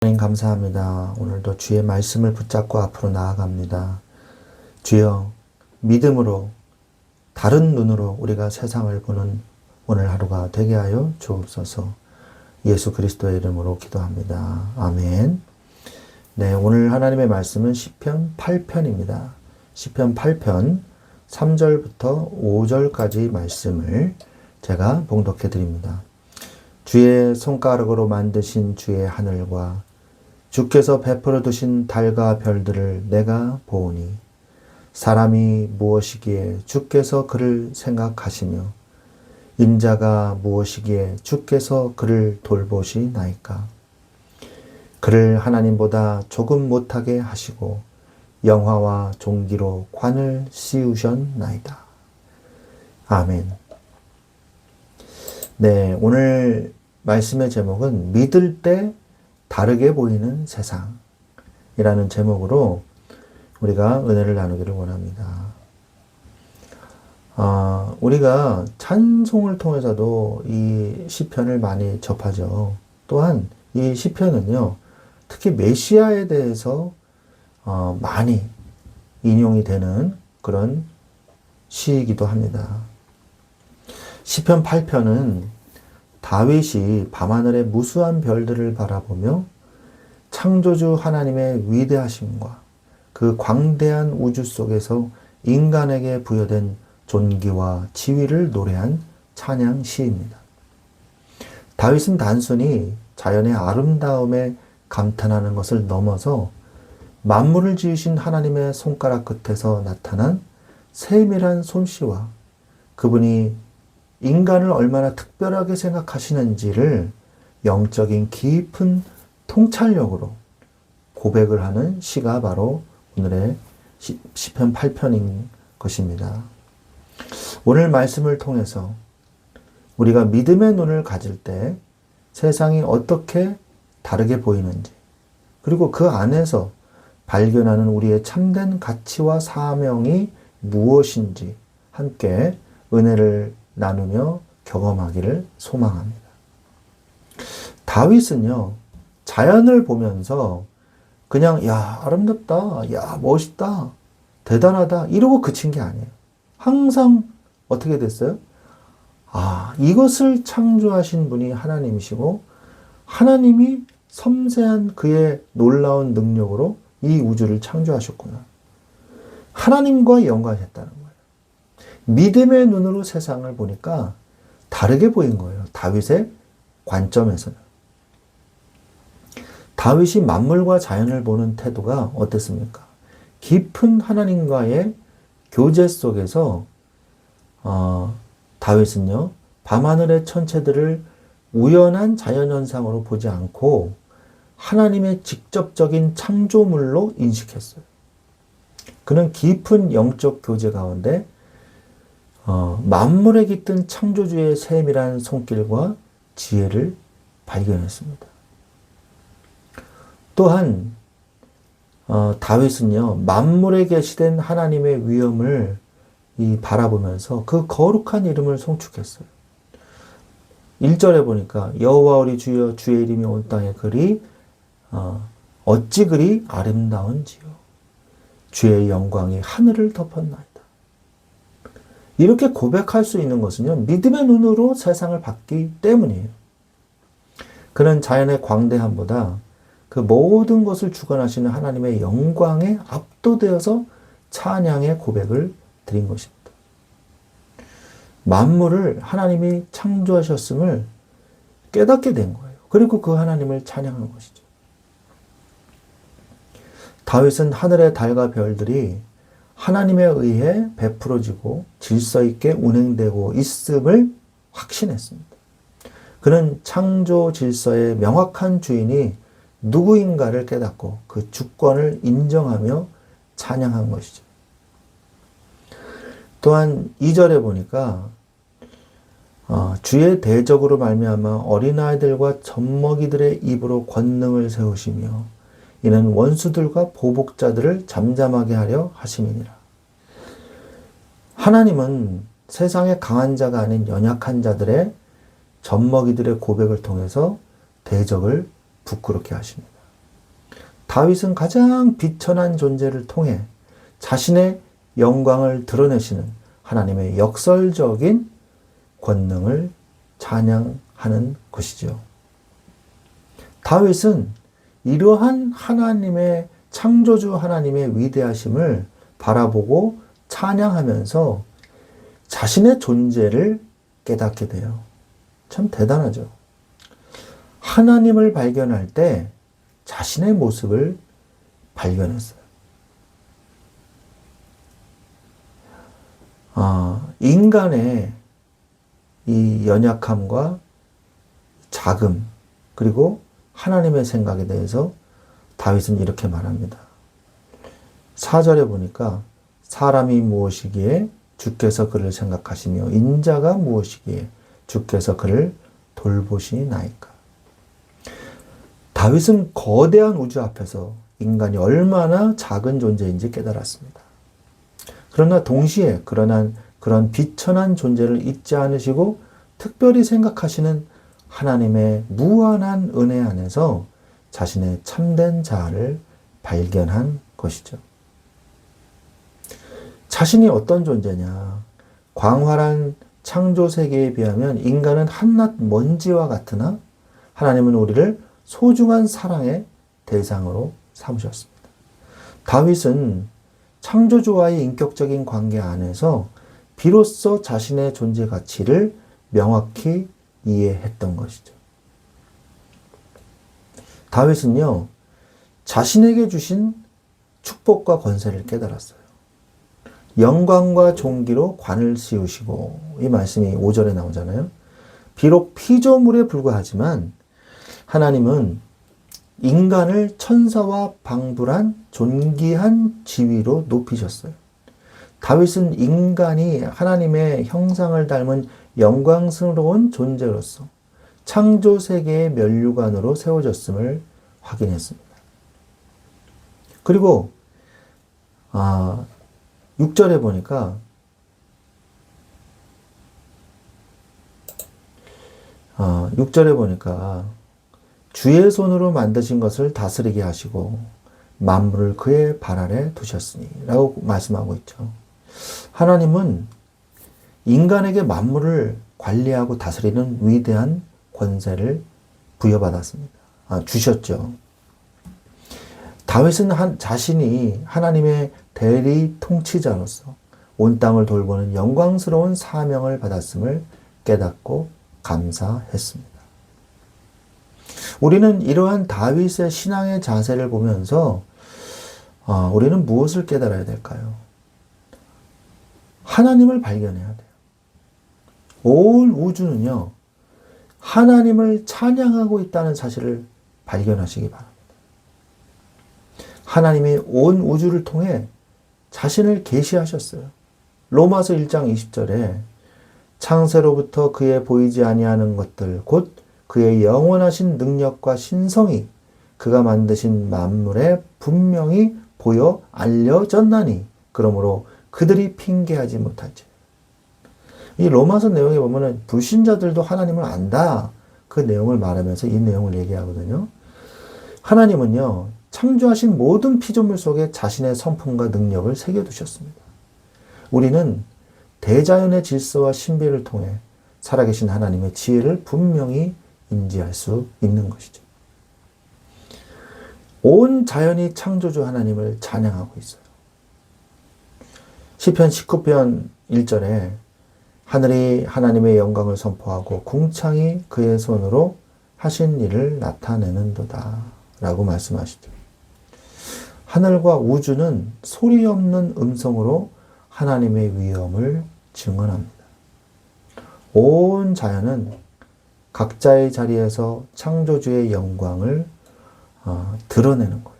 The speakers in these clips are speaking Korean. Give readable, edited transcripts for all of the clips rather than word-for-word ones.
하나님 감사합니다. 오늘도 주의 말씀을 붙잡고 앞으로 나아갑니다. 주여, 믿음으로 다른 눈으로 우리가 세상을 보는 오늘 하루가 되게 하여 주옵소서. 예수 그리스도의 이름으로 기도합니다. 아멘. 네, 오늘 하나님의 말씀은 시편 8편입니다. 시편 8편 3절부터 5절까지 말씀을 제가 봉독해 드립니다. 주의 손가락으로 만드신 주의 하늘과 주께서 베풀어 두신 달과 별들을 내가 보오니 사람이 무엇이기에 주께서 그를 생각하시며 인자가 무엇이기에 주께서 그를 돌보시나이까. 그를 하나님보다 조금 못하게 하시고 영화와 종기로 관을 씌우셨나이다. 아멘. 네, 오늘 말씀의 제목은 믿을 때 다르게 보이는 세상이라는 제목으로 우리가 은혜를 나누기를 원합니다. 우리가 찬송을 통해서도 이 시편을 많이 접하죠. 또한 이 시편은요, 특히 메시아에 대해서 많이 인용이 되는 그런 시이기도 합니다. 시편 8편은 다윗이 밤하늘의 무수한 별들을 바라보며 창조주 하나님의 위대하심과 그 광대한 우주 속에서 인간에게 부여된 존귀와 지위를 노래한 찬양 시입니다. 다윗은 단순히 자연의 아름다움에 감탄하는 것을 넘어서 만물을 지으신 하나님의 손가락 끝에서 나타난 세밀한 솜씨와 그분이 인간을 얼마나 특별하게 생각하시는지를 영적인 깊은 통찰력으로 고백을 하는 시가 바로 오늘의 시편 8편인 것입니다. 오늘 말씀을 통해서 우리가 믿음의 눈을 가질 때 세상이 어떻게 다르게 보이는지, 그리고 그 안에서 발견하는 우리의 참된 가치와 사명이 무엇인지 함께 은혜를 나누며 경험하기를 소망합니다. 다윗은요, 자연을 보면서 그냥 야, 아름답다, 야, 멋있다, 대단하다 이러고 그친 게 아니에요. 항상 어떻게 됐어요? 이것을 창조하신 분이 하나님이시고 하나님이 섬세한 그의 놀라운 능력으로 이 우주를 창조하셨구나. 하나님과 연관했다는 거예요. 믿음의 눈으로 세상을 보니까 다르게 보인 거예요. 다윗의 관점에서는. 다윗이 만물과 자연을 보는 태도가 어땠습니까? 깊은 하나님과의 교제 속에서 다윗은요, 밤하늘의 천체들을 우연한 자연현상으로 보지 않고 하나님의 직접적인 창조물로 인식했어요. 그는 깊은 영적 교제 가운데 만물에 깃든 창조주의 세밀한 손길과 지혜를 발견했습니다. 또한 다윗은요, 만물에 계시된 하나님의 위엄을 바라보면서 그 거룩한 이름을 송축했어요. 1절에 보니까 여호와 우리 주여 주의 이름이 온 땅에 그리 어찌 그리 아름다운지요. 주의 영광이 하늘을 덮었나이다. 이렇게 고백할 수 있는 것은요, 믿음의 눈으로 세상을 봤기 때문이에요. 그는 자연의 광대함보다 그 모든 것을 주관하시는 하나님의 영광에 압도되어서 찬양의 고백을 드린 것입니다. 만물을 하나님이 창조하셨음을 깨닫게 된 거예요. 그리고 그 하나님을 찬양한 것이죠. 다윗은 하늘의 달과 별들이 하나님에 의해 베풀어지고 질서 있게 운행되고 있음을 확신했습니다. 그는 창조 질서의 명확한 주인이 누구인가를 깨닫고 그 주권을 인정하며 찬양한 것이죠. 또한 2절에 보니까 주의 대적으로 말미암아 어린아이들과 젖먹이들의 입으로 권능을 세우시며 이는 원수들과 보복자들을 잠잠하게 하려 하심이니라. 하나님은 세상의 강한 자가 아닌 연약한 자들의 젖먹이들의 고백을 통해서 대적을 부끄럽게 하십니다. 다윗은 가장 비천한 존재를 통해 자신의 영광을 드러내시는 하나님의 역설적인 권능을 찬양하는 것이죠. 다윗은 이러한 하나님의 창조주 하나님의 위대하심을 바라보고 찬양하면서 자신의 존재를 깨닫게 돼요. 참 대단하죠. 하나님을 발견할 때 자신의 모습을 발견했어요. 인간의 이 연약함과 자금, 그리고 하나님의 생각에 대해서 다윗은 이렇게 말합니다. 4절에 보니까 사람이 무엇이기에 주께서 그를 생각하시며 인자가 무엇이기에 주께서 그를 돌보시나이까. 다윗은 거대한 우주 앞에서 인간이 얼마나 작은 존재인지 깨달았습니다. 그러나 동시에 그런 비천한 존재를 잊지 않으시고 특별히 생각하시는 하나님의 무한한 은혜 안에서 자신의 참된 자아를 발견한 것이죠. 자신이 어떤 존재냐? 광활한 창조 세계에 비하면 인간은 한낱 먼지와 같으나 하나님은 우리를 소중한 사랑의 대상으로 삼으셨습니다. 다윗은 창조주와의 인격적인 관계 안에서 비로소 자신의 존재 가치를 명확히 이해했던 것이죠. 다윗은요, 자신에게 주신 축복과 권세를 깨달았어요. 영광과 존귀로 관을 씌우시고, 이 말씀이 5절에 나오잖아요. 비록 피조물에 불과하지만 하나님은 인간을 천사와 방불한 존귀한 지위로 높이셨어요. 다윗은 인간이 하나님의 형상을 닮은 영광스러운 존재로서 창조 세계의 면류관으로 세워졌음을 확인했습니다. 그리고 6절에 보니까 주의 손으로 만드신 것을 다스리게 하시고 만물을 그의 발 아래 두셨으니 라고 말씀하고 있죠. 하나님은 인간에게 만물을 관리하고 다스리는 위대한 권세를 부여받았습니다. 주셨죠. 다윗은 자신이 하나님의 대리 통치자로서 온 땅을 돌보는 영광스러운 사명을 받았음을 깨닫고 감사했습니다. 우리는 이러한 다윗의 신앙의 자세를 보면서 우리는 무엇을 깨달아야 될까요? 하나님을 발견해야 돼요. 온 우주는요, 하나님을 찬양하고 있다는 사실을 발견하시기 바랍니다. 하나님이 온 우주를 통해 자신을 계시하셨어요. 로마서 1장 20절에 창세로부터 그의 보이지 아니하는 것들 곧 그의 영원하신 능력과 신성이 그가 만드신 만물에 분명히 보여 알려졌나니 그러므로 그들이 핑계하지 못하지. 이 로마서 내용에 보면은 불신자들도 하나님을 안다. 그 내용을 말하면서 이 내용을 얘기하거든요. 하나님은요, 창조하신 모든 피조물 속에 자신의 성품과 능력을 새겨두셨습니다. 우리는 대자연의 질서와 신비를 통해 살아계신 하나님의 지혜를 분명히 인지할 수 있는 것이죠. 온 자연이 창조주 하나님을 찬양하고 있어요. 시편 19편 1절에 하늘이 하나님의 영광을 선포하고 궁창이 그의 손으로 하신 일을 나타내는도다 라고 말씀하시죠. 하늘과 우주는 소리 없는 음성으로 하나님의 위엄을 증언합니다. 온 자연은 각자의 자리에서 창조주의 영광을 드러내는 거예요.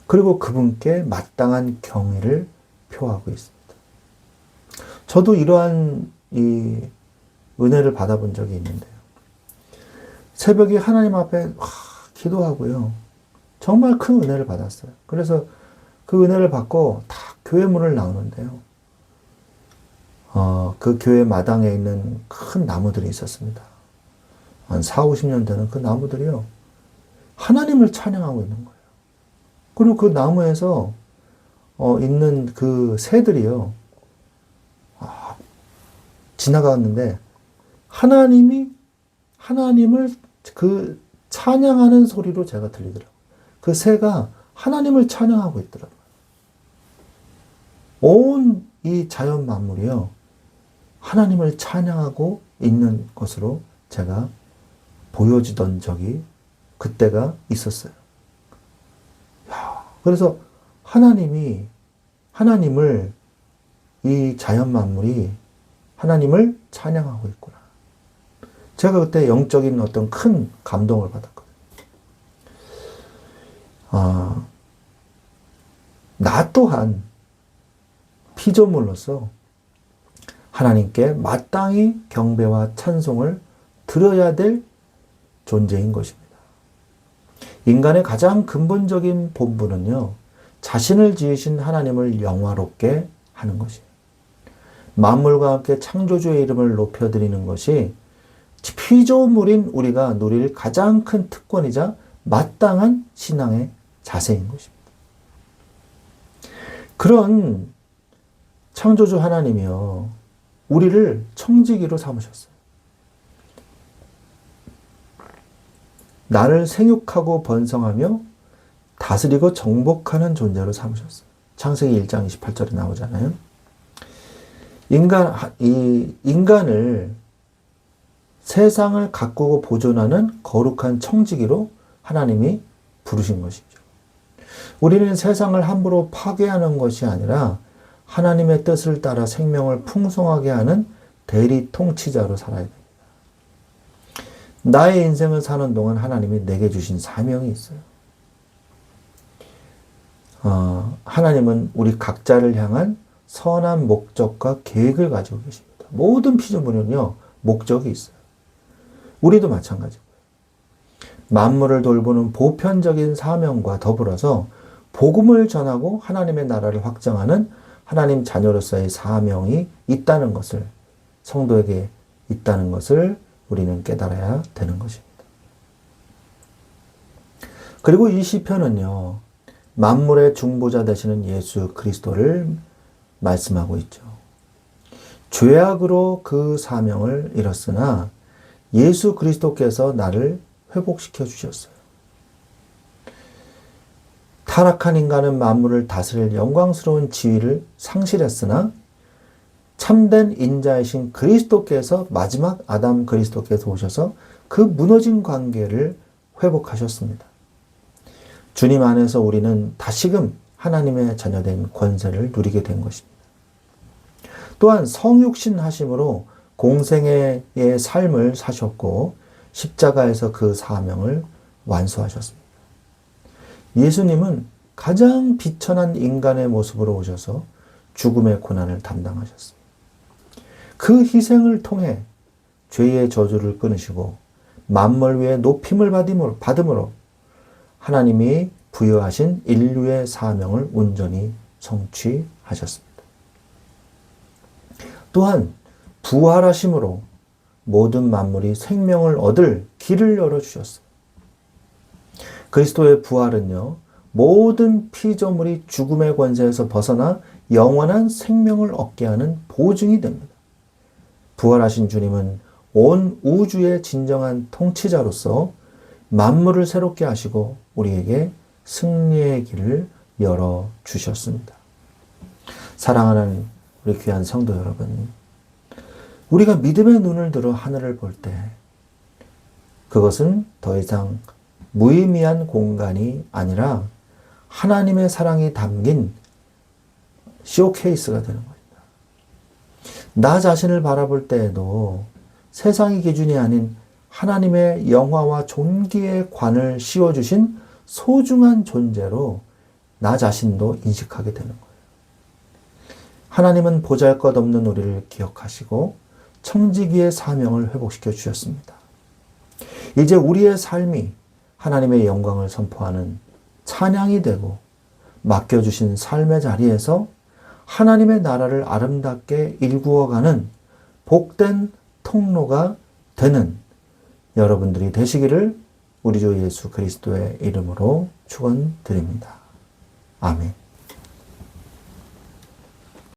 그리고 그분께 마땅한 경의를 표하고 있습니다. 저도 이러한 이 은혜를 받아본 적이 있는데요. 새벽에 하나님 앞에 기도하고요. 정말 큰 은혜를 받았어요. 그래서 그 은혜를 받고 다 교회 문을 나오는데요. 그 교회 마당에 있는 큰 나무들이 있었습니다. 한 40, 50년 되는 그 나무들이요. 하나님을 찬양하고 있는 거예요. 그리고 그 나무에서 있는 그 새들이요. 지나갔는데 하나님을 그 찬양하는 소리로 제가 들리더라고요. 그 새가 하나님을 찬양하고 있더라고요. 온 이 자연 만물이요. 하나님을 찬양하고 있는 것으로 제가 보여지던 적이 그때가 있었어요. 그래서 하나님을 이 자연 만물이 하나님을 찬양하고 있구나. 제가 그때 영적인 어떤 큰 감동을 받았거든요. 나 또한 피조물로서 하나님께 마땅히 경배와 찬송을 드려야 될 존재인 것입니다. 인간의 가장 근본적인 본분은요, 자신을 지으신 하나님을 영화롭게 하는 것이에요. 만물과 함께 창조주의 이름을 높여드리는 것이 피조물인 우리가 누릴 가장 큰 특권이자 마땅한 신앙의 자세인 것입니다. 그런 창조주 하나님이요, 우리를 청지기로 삼으셨어요. 나를 생육하고 번성하며 다스리고 정복하는 존재로 삼으셨어요. 창세기 1장 28절에 나오잖아요. 인간을 세상을 가꾸고 보존하는 거룩한 청지기로 하나님이 부르신 것이죠. 우리는 세상을 함부로 파괴하는 것이 아니라 하나님의 뜻을 따라 생명을 풍성하게 하는 대리 통치자로 살아야 됩니다. 나의 인생을 사는 동안 하나님이 내게 주신 사명이 있어요. 하나님은 우리 각자를 향한 선한 목적과 계획을 가지고 계십니다. 모든 피조물은요, 목적이 있어요. 우리도 마찬가지고요. 만물을 돌보는 보편적인 사명과 더불어서 복음을 전하고 하나님의 나라를 확장하는 하나님 자녀로서의 사명이 있다는 것을, 성도에게 있다는 것을 우리는 깨달아야 되는 것입니다. 그리고 이 시편은요, 만물의 중보자 되시는 예수 그리스도를 말씀하고 있죠. 죄악으로 그 사명을 잃었으나 예수 그리스도께서 나를 회복시켜 주셨어요. 타락한 인간은 만물을 다스릴 영광스러운 지위를 상실했으나 참된 인자이신 그리스도께서, 마지막 아담 그리스도께서 오셔서 그 무너진 관계를 회복하셨습니다. 주님 안에서 우리는 다시금 하나님의 자녀된 권세를 누리게 된 것입니다. 또한 성육신 하심으로 공생애의 삶을 사셨고 십자가에서 그 사명을 완수하셨습니다. 예수님은 가장 비천한 인간의 모습으로 오셔서 죽음의 고난을 담당하셨습니다. 그 희생을 통해 죄의 저주를 끊으시고 만물 위에 높임을 받음으로 하나님이 부여하신 인류의 사명을 온전히 성취하셨습니다. 또한 부활하심으로 모든 만물이 생명을 얻을 길을 열어주셨어요. 그리스도의 부활은요, 모든 피조물이 죽음의 권세에서 벗어나 영원한 생명을 얻게 하는 보증이 됩니다. 부활하신 주님은 온 우주의 진정한 통치자로서 만물을 새롭게 하시고 우리에게 승리의 길을 열어주셨습니다. 사랑하는 우리 귀한 성도 여러분, 우리가 믿음의 눈을 들어 하늘을 볼 때 그것은 더 이상 무의미한 공간이 아니라 하나님의 사랑이 담긴 쇼케이스가 되는 겁니다. 나 자신을 바라볼 때에도 세상의 기준이 아닌 하나님의 영화와 존귀의 관을 씌워주신 소중한 존재로 나 자신도 인식하게 되는 거예요. 하나님은 보잘것없는 우리를 기억하시고 청지기의 사명을 회복시켜 주셨습니다. 이제 우리의 삶이 하나님의 영광을 선포하는 찬양이 되고 맡겨주신 삶의 자리에서 하나님의 나라를 아름답게 일구어가는 복된 통로가 되는 여러분들이 되시기를 우리 주 예수 그리스도의 이름으로 축원드립니다. 아멘.